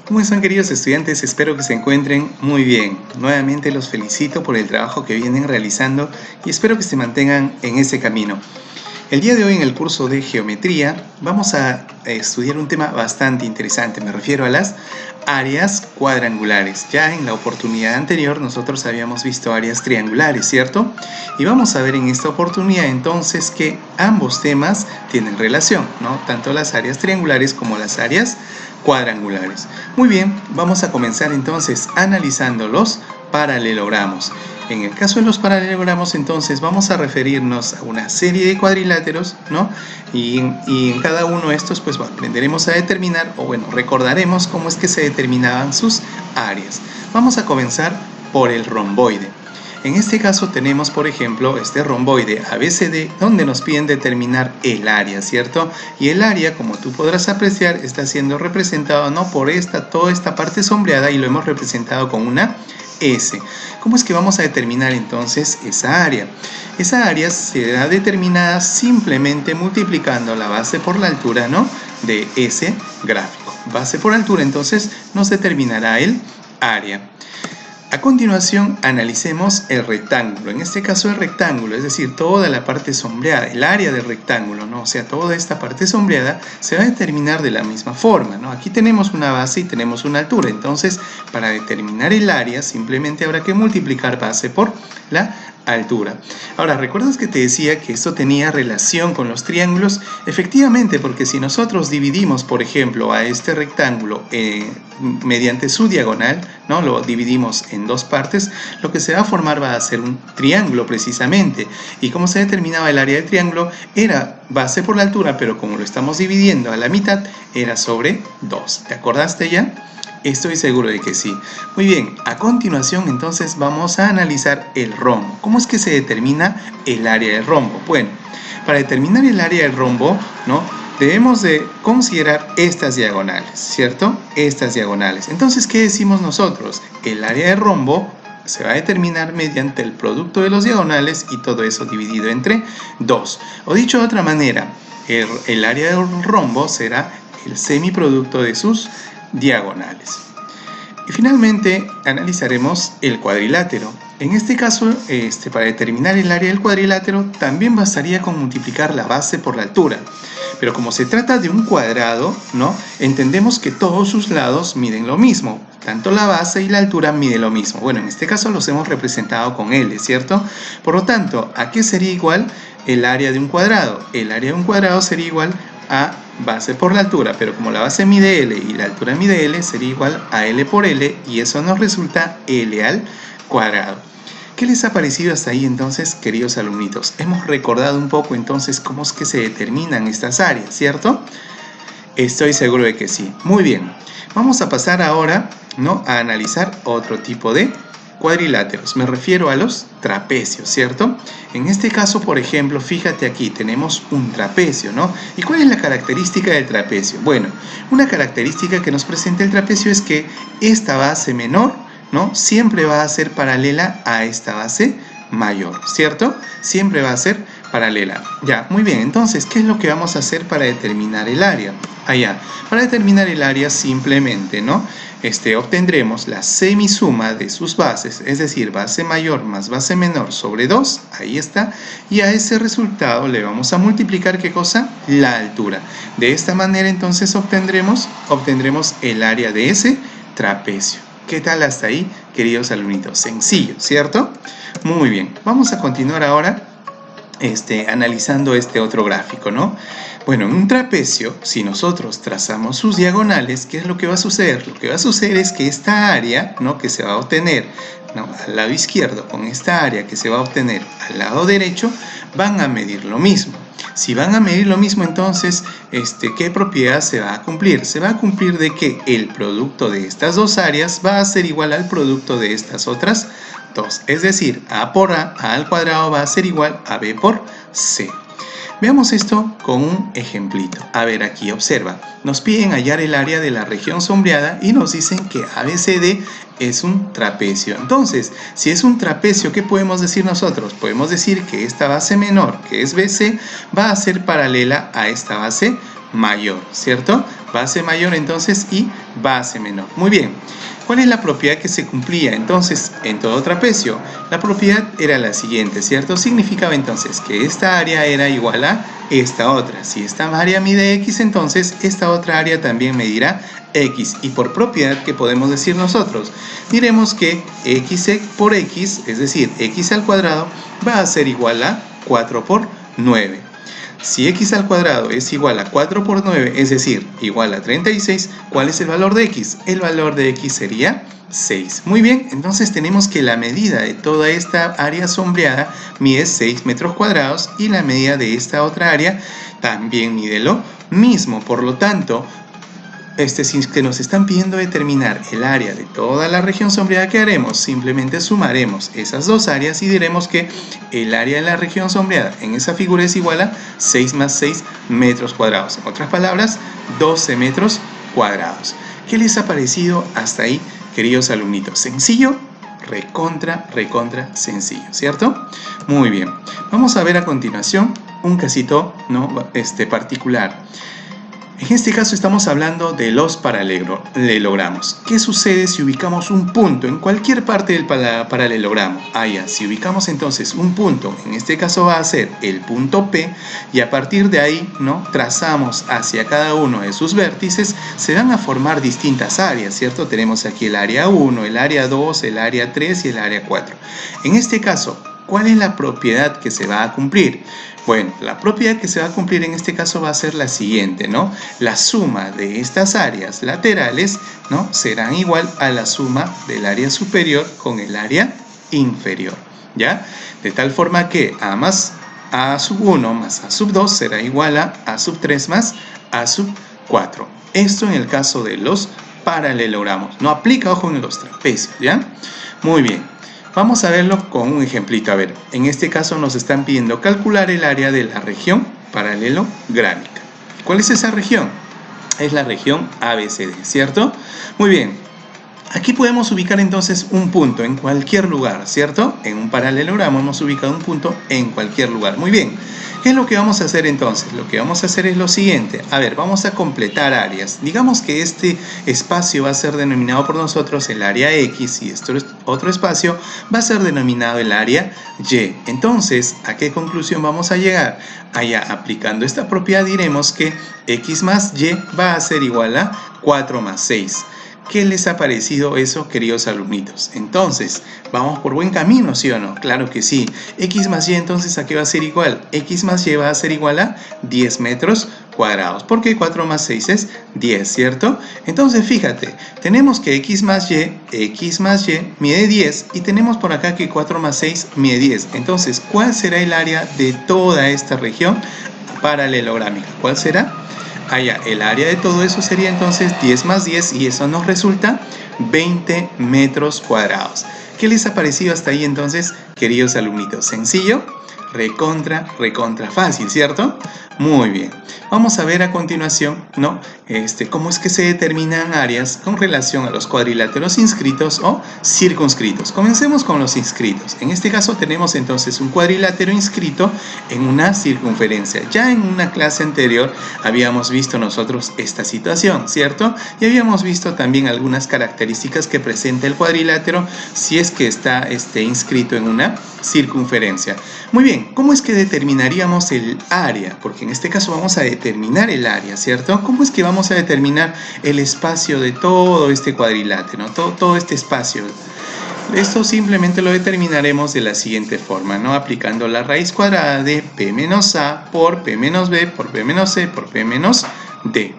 ¿Cómo están, queridos estudiantes? Espero que se encuentren muy bien. Nuevamente los felicito por el trabajo que vienen realizando y espero que se mantengan en ese camino. El día de hoy en el curso de geometría vamos a estudiar un tema bastante interesante. Me refiero a las áreas cuadrangulares. Ya en la oportunidad anterior nosotros habíamos visto áreas triangulares, ¿cierto? Y vamos a ver en esta oportunidad entonces que ambos temas tienen relación, ¿no? Tanto las áreas triangulares como las áreas cuadrangulares. Muy bien, vamos a comenzar entonces analizando los paralelogramos. En el caso de los paralelogramos, entonces vamos a referirnos a una serie de cuadriláteros, ¿no? Y en cada uno de estos, pues aprenderemos a determinar, o bueno, recordaremos cómo es que se determinaban sus áreas. Vamos a comenzar por el romboide. En este caso tenemos, por ejemplo, este romboide ABCD, donde nos piden determinar el área, ¿cierto? Y el área, como tú podrás apreciar, está siendo representado, ¿no?, por toda esta parte sombreada, y lo hemos representado con una S. ¿Cómo es que vamos a determinar entonces esa área? Esa área será determinada simplemente multiplicando la base por la altura, ¿no?, de ese gráfico. Base por altura, entonces nos determinará el área. A continuación analicemos el rectángulo. En este caso el rectángulo, es decir, toda la parte sombreada, el área del rectángulo, ¿no? O sea, toda esta parte sombreada se va a determinar de la misma forma, ¿no? Aquí tenemos una base y tenemos una altura. Entonces, para determinar el área, simplemente habrá que multiplicar base por la altura. Ahora, ¿recuerdas que te decía que esto tenía relación con los triángulos? Efectivamente, porque si nosotros dividimos, por ejemplo, a este rectángulo mediante su diagonal, ¿no?, lo dividimos en dos partes, lo que se va a formar va a ser un triángulo precisamente. ¿Y cómo se determinaba el área del triángulo? Era base por la altura, pero como lo estamos dividiendo a la mitad, era sobre 2. ¿Te acordaste ya? Estoy seguro de que sí. Muy bien, a continuación entonces vamos a analizar el rombo. ¿Cómo es que se determina el área del rombo? Bueno, para determinar el área del rombo, ¿no?, debemos de considerar estas diagonales, ¿cierto? Estas diagonales. Entonces, ¿qué decimos nosotros? El área del rombo se va a determinar mediante el producto de los diagonales y todo eso dividido entre 2. O dicho de otra manera, el área del rombo será el semiproducto de sus diagonales. Y finalmente analizaremos el cuadrilátero. En este caso, para determinar el área del cuadrilátero también bastaría con multiplicar la base por la altura. Pero como se trata de un cuadrado, ¿no?, entendemos que todos sus lados miden lo mismo. Tanto la base y la altura miden lo mismo. Bueno, en este caso los hemos representado con L, ¿cierto? Por lo tanto, ¿a qué sería igual el área de un cuadrado? El área de un cuadrado sería igual a base por la altura, pero como la base mide L y la altura mide L, sería igual a L por L, y eso nos resulta L al cuadrado. ¿Qué les ha parecido hasta ahí entonces, queridos alumnitos? Hemos recordado un poco entonces cómo es que se determinan estas áreas, ¿cierto? Estoy seguro de que sí. Muy bien, vamos a pasar ahora, ¿no?, a analizar otro tipo de cuadriláteros. Me refiero a los trapecios, ¿cierto? En este caso, por ejemplo, fíjate aquí, tenemos un trapecio, ¿no? ¿Y cuál es la característica del trapecio? Bueno, una característica que nos presenta el trapecio es que esta base menor, ¿no?, siempre va a ser paralela a esta base mayor, ¿cierto? Siempre va a ser paralela. Ya, muy bien. Entonces, ¿qué es lo que vamos a hacer para determinar el área? Allá, para determinar el área simplemente, ¿no?, obtendremos la semisuma de sus bases, es decir, base mayor más base menor sobre 2, ahí está, y a ese resultado le vamos a multiplicar, ¿qué cosa? La altura. De esta manera entonces obtendremos el área de ese trapecio. ¿Qué tal hasta ahí, queridos alumnitos? Sencillo, ¿cierto? Muy bien, vamos a continuar ahora analizando este otro gráfico, ¿no? Bueno, en un trapecio, si nosotros trazamos sus diagonales, ¿qué es lo que va a suceder? Lo que va a suceder es que esta área, ¿no?, que se va a obtener, ¿no?, al lado izquierdo, con esta área que se va a obtener al lado derecho, van a medir lo mismo. Si van a medir lo mismo, entonces, ¿qué propiedad se va a cumplir? Se va a cumplir de que el producto de estas dos áreas va a ser igual al producto de estas otras dos. Es decir, A por A al cuadrado va a ser igual a B por C. Veamos esto con un ejemplito. A ver, aquí observa. Nos piden hallar el área de la región sombreada y nos dicen que ABCD es un trapecio. Entonces, si es un trapecio, ¿qué podemos decir nosotros? Podemos decir que esta base menor, que es BC, va a ser paralela a esta base mayor, ¿cierto? base mayor entonces y base menor. Muy bien. ¿Cuál es la propiedad que se cumplía entonces en todo trapecio? La propiedad era la siguiente, ¿cierto? Significaba entonces que esta área era igual a esta otra. Si esta área mide x, entonces esta otra área también medirá x. Y por propiedad, ¿qué podemos decir nosotros? Diremos que x por x, es decir, x al cuadrado, va a ser igual a 4 por 9. Si x al cuadrado es igual a 4 por 9, es decir, igual a 36, ¿cuál es el valor de x? El valor de x sería 6. Muy bien, entonces tenemos que la medida de toda esta área sombreada mide 6 metros cuadrados y la medida de esta otra área también mide lo mismo. Por lo tanto, si que nos están pidiendo determinar el área de toda la región sombreada, ¿qué haremos? Simplemente sumaremos esas dos áreas y diremos que el área de la región sombreada en esa figura es igual a 6 más 6 metros cuadrados. En otras palabras, 12 metros cuadrados. ¿Qué les ha parecido hasta ahí, queridos alumnitos? ¿Sencillo? Recontra sencillo, ¿cierto? Muy bien. Vamos a ver a continuación un casito, ¿no? particular. En este caso estamos hablando de los paralelogramos. ¿Qué sucede si ubicamos un punto en cualquier parte del paralelogramo? Si ubicamos entonces un punto, en este caso va a ser el punto P, y a partir de ahí, ¿no?, trazamos hacia cada uno de sus vértices, se van a formar distintas áreas, ¿cierto? Tenemos aquí el área 1, el área 2, el área 3 y el área 4. En este caso, ¿cuál es la propiedad que se va a cumplir? Bueno, la propiedad que se va a cumplir en este caso va a ser la siguiente, ¿no? La suma de estas áreas laterales, ¿no?, serán igual a la suma del área superior con el área inferior, ¿ya? De tal forma que A más A sub 1 más A sub 2 será igual a A sub 3 más A sub 4. Esto en el caso de los paralelogramos. No aplica, ojo, en los trapecios, ¿ya? Muy bien. Vamos a verlo con un ejemplito. A ver, en este caso nos están pidiendo calcular el área de la región paralelográmica. ¿Cuál es esa región? Es la región ABCD, ¿cierto? Muy bien. Aquí podemos ubicar entonces un punto en cualquier lugar, ¿cierto? En un paralelogramo hemos ubicado un punto en cualquier lugar. Muy bien. ¿Qué es lo que vamos a hacer entonces? Lo que vamos a hacer es lo siguiente. A ver, vamos a completar áreas. Digamos que este espacio va a ser denominado por nosotros el área X y este otro espacio va a ser denominado el área Y. Entonces, ¿a qué conclusión vamos a llegar? Aplicando esta propiedad diremos que X más Y va a ser igual a 4 más 6. ¿Qué les ha parecido eso, queridos alumnitos? Entonces, ¿vamos por buen camino, sí o no? Claro que sí. X más Y, entonces, ¿a qué va a ser igual? X más Y va a ser igual a 10 metros cuadrados, porque 4 más 6 es 10, ¿cierto? Entonces, fíjate, tenemos que X más Y mide 10, y tenemos por acá que 4 más 6 mide 10. Entonces, ¿cuál será el área de toda esta región paralelográmica? ¿Cuál será? El área de todo eso sería entonces 10 más 10 y eso nos resulta 20 metros cuadrados. ¿Qué les ha parecido hasta ahí entonces, queridos alumnitos? ¿Sencillo? Recontra fácil, ¿cierto? Muy bien. Vamos a ver a continuación, ¿no?, cómo es que se determinan áreas con relación a los cuadriláteros inscritos o circunscritos. Comencemos con los inscritos. En este caso tenemos entonces un cuadrilátero inscrito en una circunferencia. Ya en una clase anterior habíamos visto nosotros esta situación, ¿cierto? Y habíamos visto también algunas características que presenta el cuadrilátero si es que está inscrito en una circunferencia. Muy bien, ¿cómo es que determinaríamos el área? Porque en este caso vamos a determinar el área, ¿cierto? ¿Cómo es que vamos a determinar el espacio de todo este cuadrilátero, todo este espacio? Esto simplemente lo determinaremos de la siguiente forma, ¿no? Aplicando la raíz cuadrada de P menos A por P menos B por P menos C por P menos D.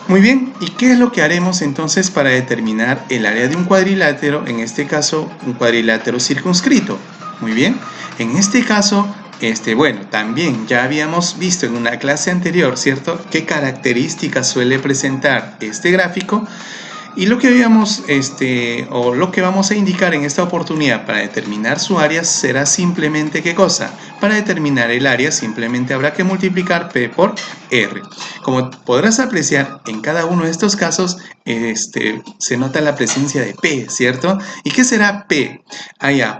Muy bien, ¿y qué es lo que haremos entonces para determinar el área de un cuadrilátero? En este caso, un cuadrilátero circunscrito. Muy bien, en este caso, bueno, también ya habíamos visto en una clase anterior, ¿cierto?, qué características suele presentar este gráfico. Y lo que habíamos, o lo que vamos a indicar en esta oportunidad para determinar su área será simplemente, ¿qué cosa? Para determinar el área simplemente habrá que multiplicar P por R. Como podrás apreciar, en cada uno de estos casos se nota la presencia de P, ¿cierto? ¿Y qué será P?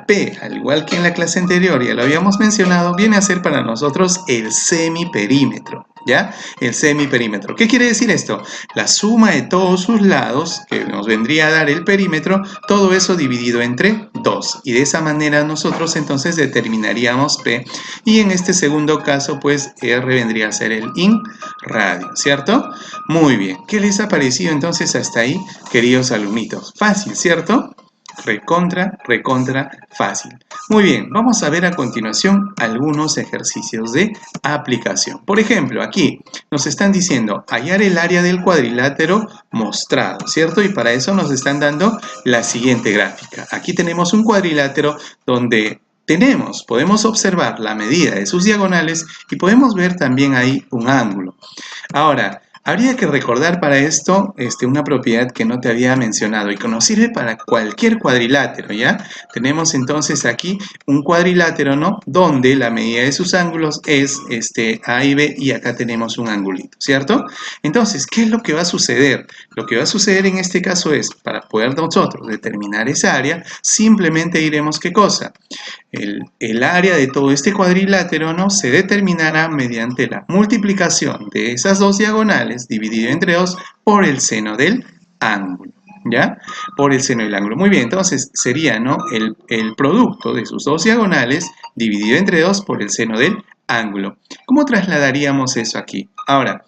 P, al igual que en la clase anterior, ya lo habíamos mencionado, viene a ser para nosotros el semiperímetro. ¿Ya? El semiperímetro. ¿Qué quiere decir esto? La suma de todos sus lados, que nos vendría a dar el perímetro, todo eso dividido entre 2. Y de esa manera nosotros entonces determinaríamos P. Y en este segundo caso, pues R vendría a ser el radio, ¿cierto? Muy bien. ¿Qué les ha parecido entonces hasta ahí, queridos alumnitos? Fácil, ¿cierto? Recontra fácil. Muy bien, vamos a ver a continuación algunos ejercicios de aplicación. Por ejemplo, aquí nos están diciendo hallar el área del cuadrilátero mostrado, ¿cierto? Y para eso nos están dando la siguiente gráfica. Aquí tenemos un cuadrilátero donde podemos observar la medida de sus diagonales y podemos ver también ahí un ángulo. Ahora, habría que recordar para esto una propiedad que no te había mencionado y que nos sirve para cualquier cuadrilátero, ¿ya? Tenemos entonces aquí un cuadrilátero, ¿no? Donde la medida de sus ángulos es A y B y acá tenemos un angulito, ¿cierto? Entonces, ¿qué es lo que va a suceder? Lo que va a suceder en este caso es, para poder nosotros determinar esa área, simplemente diremos ¿qué cosa? El área de todo este cuadrilátero, ¿no? Se determinará mediante la multiplicación de esas dos diagonales dividido entre 2 por el seno del ángulo, ¿ya? Por el seno del ángulo. Muy bien, entonces sería, ¿no? El producto de sus dos diagonales dividido entre 2 por el seno del ángulo. ¿Cómo trasladaríamos eso aquí? Ahora,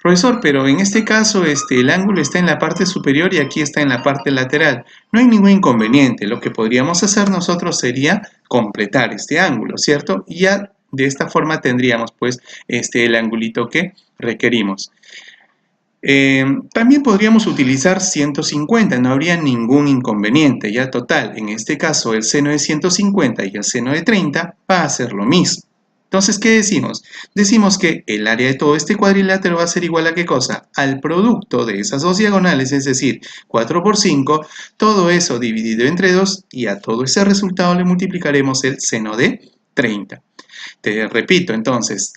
profesor, pero en este caso el ángulo está en la parte superior y aquí está en la parte lateral. No hay ningún inconveniente. Lo que podríamos hacer nosotros sería completar este ángulo, ¿cierto? Y ya de esta forma tendríamos pues el angulito que requerimos. También podríamos utilizar 150, no habría ningún inconveniente, ya total. En este caso el seno de 150 y el seno de 30 va a ser lo mismo. Entonces, ¿qué decimos? Decimos que el área de todo este cuadrilátero va a ser igual a ¿qué cosa? Al producto de esas dos diagonales, es decir, 4 por 5, todo eso dividido entre 2 y a todo ese resultado le multiplicaremos el seno de 30. Te repito, entonces,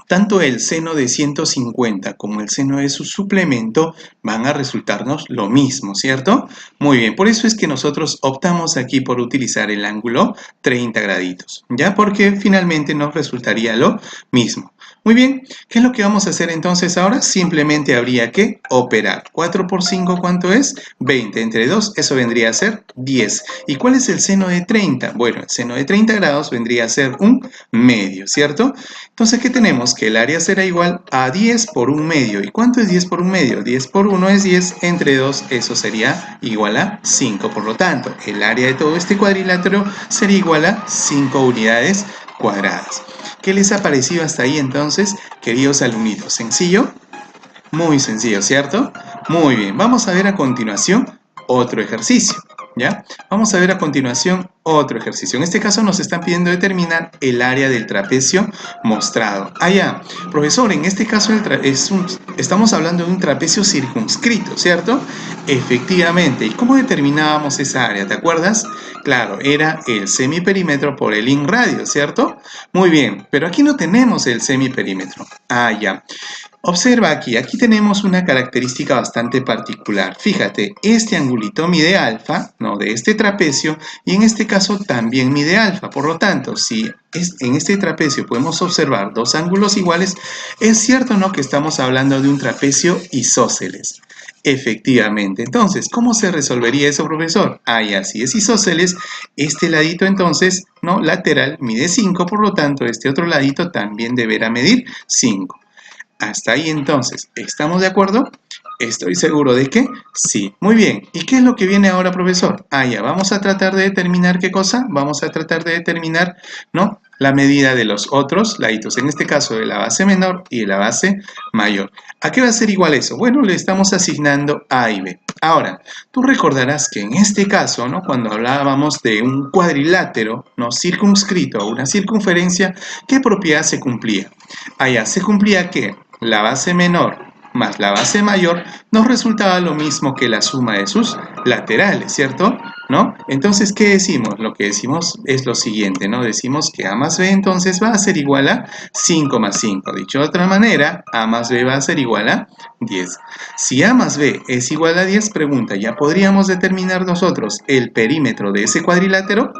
tanto el seno de 150 como el seno de su suplemento van a resultarnos lo mismo, ¿cierto? Muy bien, por eso es que nosotros optamos aquí por utilizar el ángulo 30 graditos, ¿ya? Porque finalmente nos resultaría lo mismo. Muy bien, ¿qué es lo que vamos a hacer entonces ahora? Simplemente habría que operar. 4 por 5, ¿cuánto es? 20 entre 2, eso vendría a ser 10. ¿Y cuál es el seno de 30? Bueno, el seno de 30 grados vendría a ser un medio, ¿cierto? Entonces, ¿qué tenemos? Que el área será igual a 10 por un medio. ¿Y cuánto es 10 por un medio? 10 por 1 es 10, entre 2 eso sería igual a 5. Por lo tanto, el área de todo este cuadrilátero sería igual a 5 unidades cuadradas. ¿Qué les ha parecido hasta ahí entonces, queridos alumnitos? ¿Sencillo? Muy sencillo, ¿cierto? Muy bien, vamos a ver a continuación otro ejercicio, ¿ya? Vamos a ver a continuación otro ejercicio. En este caso nos están pidiendo determinar el área del trapecio mostrado. Ah, ya, profesor, en este caso estamos hablando de un trapecio circunscrito, ¿cierto? Efectivamente, ¿y cómo determinábamos esa área? ¿Te acuerdas? Claro, era el semiperímetro por el radio, ¿cierto? Muy bien, pero aquí no tenemos el semiperímetro. Ah, ya. Observa aquí tenemos una característica bastante particular. Fíjate, este angulito mide alfa, ¿no? De este trapecio, y en este caso también mide alfa. Por lo tanto, si en este trapecio podemos observar dos ángulos iguales, es cierto, ¿no? Que estamos hablando de un trapecio isósceles. Efectivamente. Entonces, ¿cómo se resolvería eso, profesor? Ah, ya, si es isósceles, este ladito entonces, ¿no? Lateral mide 5, por lo tanto, este otro ladito también deberá medir 5. Hasta ahí entonces, ¿estamos de acuerdo? Estoy seguro de que sí. Muy bien. ¿Y qué es lo que viene ahora, profesor? Ah, ya, vamos a tratar de determinar ¿qué cosa? Vamos a tratar de determinar, ¿no? La medida de los otros laditos, en este caso de la base menor y de la base mayor. ¿A qué va a ser igual eso? Bueno, le estamos asignando A y B. Ahora, tú recordarás que en este caso, ¿no? Cuando hablábamos de un cuadrilátero, ¿no? Circunscrito a una circunferencia, ¿qué propiedad se cumplía? Allá se cumplía que la base menor más la base mayor nos resultaba lo mismo que la suma de sus laterales, ¿cierto? ¿No? Entonces, ¿qué decimos? Lo que decimos es lo siguiente, ¿no? Decimos que A más B entonces va a ser igual a 5 más 5. Dicho de otra manera, A más B va a ser igual a 10. Si A más B es igual a 10, pregunta, ¿ya podríamos determinar nosotros el perímetro de ese cuadrilátero?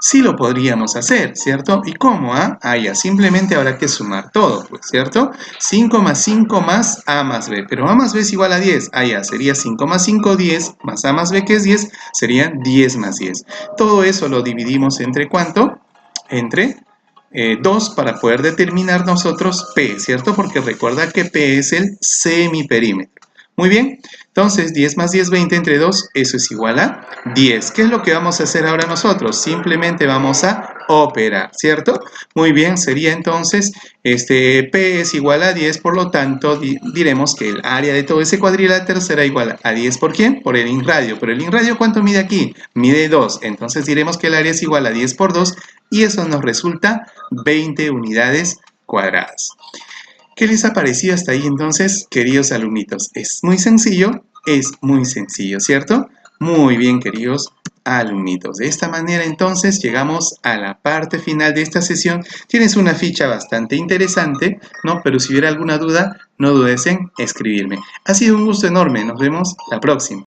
Sí lo podríamos hacer, ¿cierto? ¿Y cómo? Ya, simplemente habrá que sumar todo, pues, ¿cierto? 5 más 5 más A más B, pero A más B es igual a 10. Ya, sería 5 más 5, 10, más A más B, que es 10, serían 10 más 10. Todo eso lo dividimos entre ¿cuánto? Entre 2 para poder determinar nosotros P, ¿cierto? Porque recuerda que P es el semiperímetro. Muy bien, entonces 10 más 10, 20 entre 2, eso es igual a 10. ¿Qué es lo que vamos a hacer ahora nosotros? Simplemente vamos a operar, ¿cierto? Muy bien, sería entonces, P es igual a 10, por lo tanto diremos que el área de todo ese cuadrilátero será igual a 10, ¿por quién? Por el inradio. Pero el inradio, ¿cuánto mide aquí? Mide 2, entonces diremos que el área es igual a 10 por 2 y eso nos resulta 20 unidades cuadradas. ¿Qué les ha parecido hasta ahí entonces, queridos alumnitos? Es muy sencillo, ¿cierto? Muy bien, queridos alumnitos. De esta manera entonces llegamos a la parte final de esta sesión. Tienes una ficha bastante interesante, ¿no? Pero si hubiera alguna duda, no dudes en escribirme. Ha sido un gusto enorme. Nos vemos la próxima.